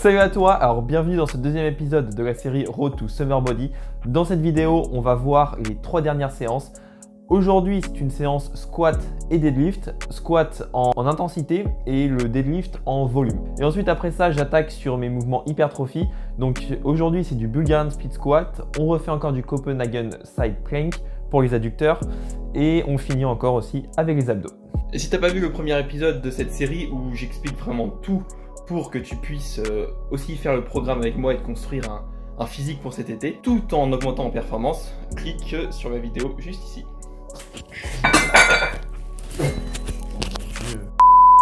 Salut à toi, alors bienvenue dans ce deuxième épisode de la série Road to Summer Body. Dans cette vidéo, on va voir les 3 dernières séances. Aujourd'hui, c'est une séance squat et deadlift. Squat en intensité et le deadlift en volume. Et ensuite, après ça, j'attaque sur mes mouvements hypertrophie. Donc aujourd'hui, c'est du Bulgarian Split Squat. On refait encore du Copenhagen Side Plank pour les adducteurs. Et on finit encore aussi avec les abdos. Et si t'as pas vu le premier épisode de cette série où j'explique vraiment tout pour que tu puisses aussi faire le programme avec moi et construire un physique pour cet été, tout en augmentant en performance, clique sur la vidéo juste ici.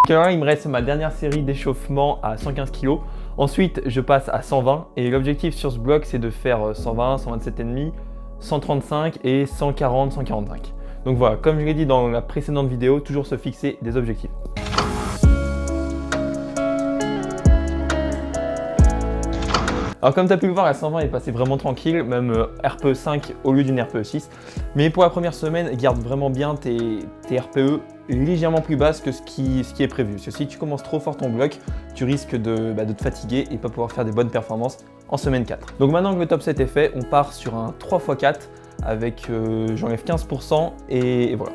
Alors là, il me reste ma dernière série d'échauffement à 115 kg. Ensuite, je passe à 120 et l'objectif sur ce bloc, c'est de faire 120, 127,5, 135 et 140, 145. Donc voilà, comme je l'ai dit dans la précédente vidéo, toujours se fixer des objectifs. Alors comme tu as pu le voir, la 120 est passée vraiment tranquille, même RPE 5 au lieu d'une RPE 6. Mais pour la première semaine, garde vraiment bien tes RPE légèrement plus basses que ce qui est prévu. Parce que si tu commences trop fort ton bloc, tu risques de te fatiguer et pas pouvoir faire des bonnes performances en semaine 4. Donc maintenant que le top 7 est fait, on part sur un 3x4 avec j'enlève 15% et voilà.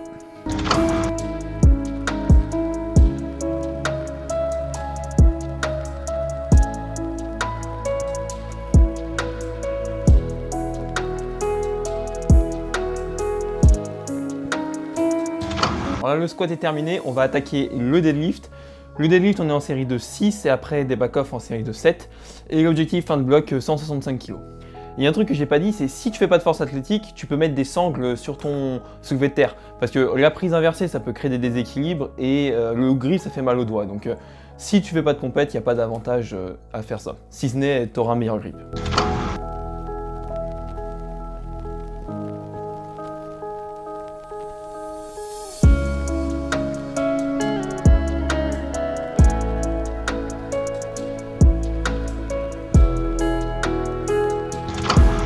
Alors là, le squat est terminé, on va attaquer le deadlift. Le deadlift, on est en série de 6 et après des back-off en série de 7. Et l'objectif fin de bloc, 165 kg. Il y a un truc que j'ai pas dit, c'est si tu fais pas de force athlétique, tu peux mettre des sangles sur ton soulevé de terre. Parce que la prise inversée, ça peut créer des déséquilibres et le grip, ça fait mal aux doigts. Donc si tu fais pas de compète, il n'y a pas d'avantage à faire ça. Si ce n'est, tu auras un meilleur grip.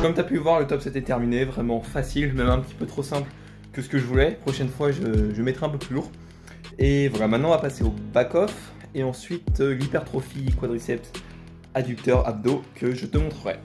Comme tu as pu voir, le top 7 est terminé, vraiment facile, même un petit peu trop simple que ce que je voulais. Prochaine fois, je mettrai un peu plus lourd. Et voilà, maintenant on va passer au back-off et ensuite l'hypertrophie, quadriceps, adducteurs, abdos que je te montrerai.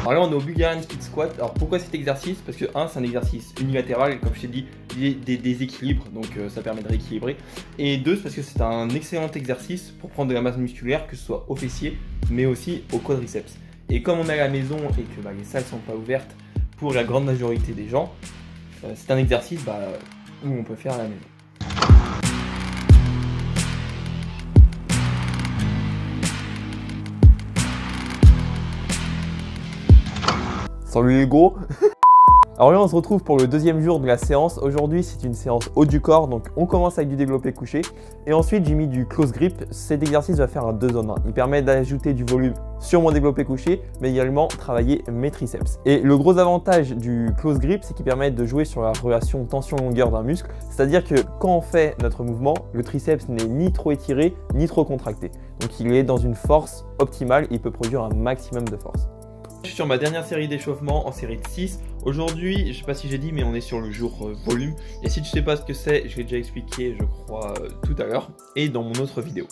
Alors là on est au Bulgarian Split Squat. Alors pourquoi cet exercice? Parce que c'est un exercice unilatéral et comme je t'ai dit, il y a des déséquilibres, donc ça permet de rééquilibrer. Et 2, c'est parce que c'est un excellent exercice pour prendre de la masse musculaire, que ce soit au fessier mais aussi au quadriceps. Et comme on est à la maison et que les salles sont pas ouvertes pour la grande majorité des gens, c'est un exercice où on peut faire à la maison. Salut les gros. Alors là on se retrouve pour le deuxième jour de la séance. Aujourd'hui c'est une séance haut du corps, donc on commence avec du développé couché. Et ensuite j'ai mis du close grip. Cet exercice va faire un 2 en 1. Il permet d'ajouter du volume sur mon développé couché, mais également travailler mes triceps. Et le gros avantage du close grip, c'est qu'il permet de jouer sur la relation tension-longueur d'un muscle. C'est-à-dire que quand on fait notre mouvement, le triceps n'est ni trop étiré, ni trop contracté. Donc il est dans une force optimale et il peut produire un maximum de force. Je suis sur ma dernière série d'échauffement en série de 6. Aujourd'hui, je sais pas si j'ai dit, mais on est sur le jour volume. Et si tu sais pas ce que c'est, je l'ai déjà expliqué, je crois, tout à l'heure et dans mon autre vidéo.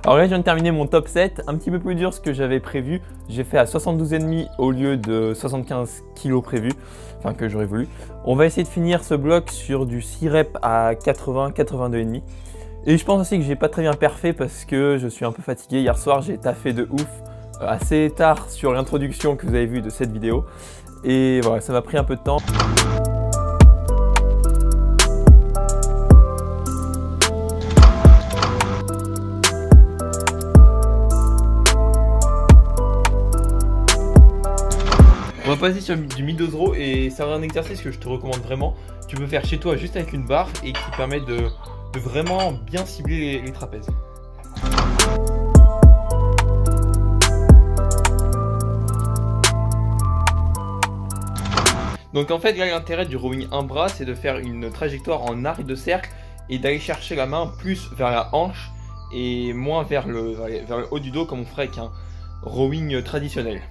Alors là, je viens de terminer mon top 7, un petit peu plus dur ce que j'avais prévu. J'ai fait à 72,5 au lieu de 75 kg prévu, enfin que j'aurais voulu. On va essayer de finir ce bloc sur du 6 reps à 80, 82,5. Et je pense aussi que j'ai pas très bien perfé parce que je suis un peu fatigué. Hier soir, j'ai taffé de ouf assez tard sur l'introduction que vous avez vue de cette vidéo. Et voilà, ça m'a pris un peu de temps. va passer sur du mid-dose row et c'est un exercice que je te recommande vraiment. Tu peux faire chez toi juste avec une barre et qui permet de vraiment bien cibler les trapèzes. Donc en fait là l'intérêt du rowing un bras c'est de faire une trajectoire en arc de cercle et d'aller chercher la main plus vers la hanche et moins vers le haut du dos comme on ferait avec un rowing traditionnel.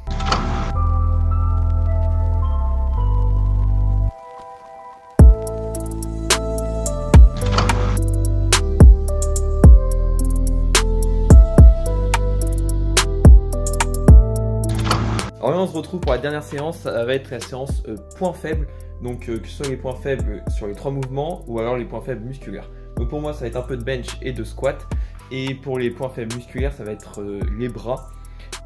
Alors là on se retrouve pour la dernière séance, ça va être la séance points faibles, donc que ce soit les points faibles sur les 3 mouvements ou alors les points faibles musculaires. Donc pour moi ça va être un peu de bench et de squat, et pour les points faibles musculaires ça va être les bras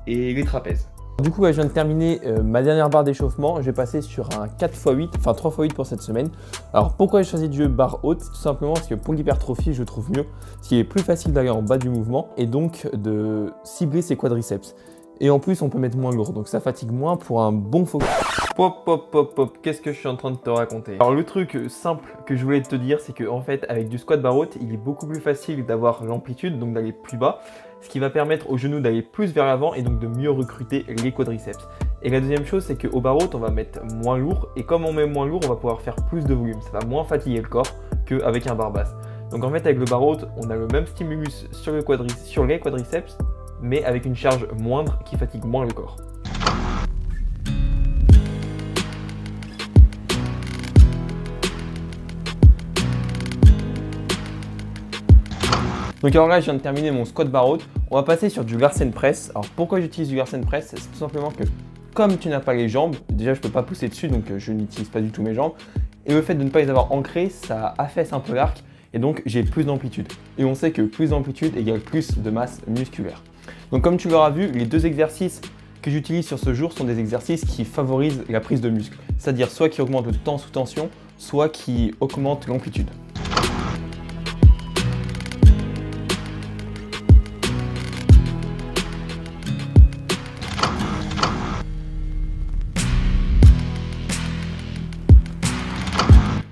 et les trapèzes. Du coup je viens de terminer ma dernière barre d'échauffement, je vais passer sur un 4x8, enfin 3x8 pour cette semaine. Alors pourquoi j'ai choisi de jouer barre haute? Tout simplement parce que pour l'hypertrophie je trouve mieux, parce qu'il est plus facile d'aller en bas du mouvement et donc de cibler ses quadriceps. Et en plus, on peut mettre moins lourd, donc ça fatigue moins pour un bon focus. Pop, pop, pop, pop, qu'est-ce que je suis en train de te raconter? Alors le truc simple que je voulais te dire, c'est qu'en fait, avec du squat barre haute, il est beaucoup plus facile d'avoir l'amplitude, donc d'aller plus bas, ce qui va permettre aux genoux d'aller plus vers l'avant et donc de mieux recruter les quadriceps. Et la deuxième chose, c'est qu'au barre haute, on va mettre moins lourd, et comme on met moins lourd, on va pouvoir faire plus de volume. Ça va moins fatiguer le corps qu'avec un barre basse. Donc en fait, avec le barre haute, on a le même stimulus sur les quadriceps, mais avec une charge moindre qui fatigue moins le corps. Donc alors là, je viens de terminer mon squat barre haute. On va passer sur du Larsen press. Alors pourquoi j'utilise du Larsen press? C'est tout simplement que comme tu n'as pas les jambes, déjà je ne peux pas pousser dessus, donc je n'utilise pas du tout mes jambes. Et le fait de ne pas les avoir ancrées, ça affaisse un peu l'arc et donc j'ai plus d'amplitude. Et on sait que plus d'amplitude égale plus de masse musculaire. Donc comme tu l'auras vu, les deux exercices que j'utilise sur ce jour sont des exercices qui favorisent la prise de muscle. C'est-à-dire soit qui augmentent le temps sous tension, soit qui augmentent l'amplitude.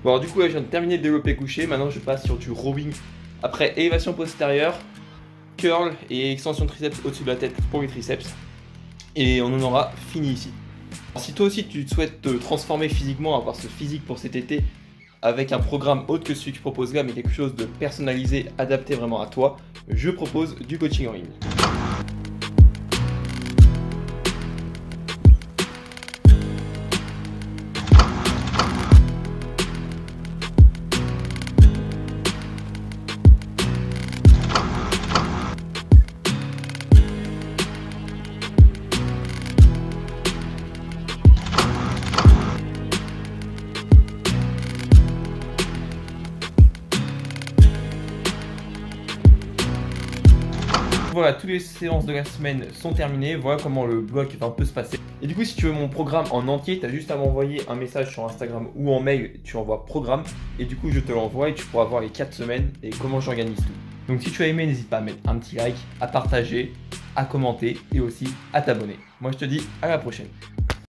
Bon alors du coup là, je viens de terminer le développé couché, maintenant je passe sur du rowing. Après élévation postérieure, curl et extension de triceps au-dessus de la tête pour les triceps. Et on en aura fini ici. Alors, si toi aussi tu souhaites te transformer physiquement, avoir ce physique pour cet été, avec un programme autre que celui que je propose là, mais quelque chose de personnalisé, adapté vraiment à toi, je propose du coaching en ligne. Voilà, toutes les séances de la semaine sont terminées, voilà comment le bloc va un peu se passer. Et du coup, si tu veux mon programme en entier, tu as juste à m'envoyer un message sur Instagram ou en mail, tu envoies programme, et du coup je te l'envoie et tu pourras voir les 4 semaines et comment j'organise tout. Donc si tu as aimé, n'hésite pas à mettre un petit like, à partager, à commenter et aussi à t'abonner. Moi je te dis à la prochaine.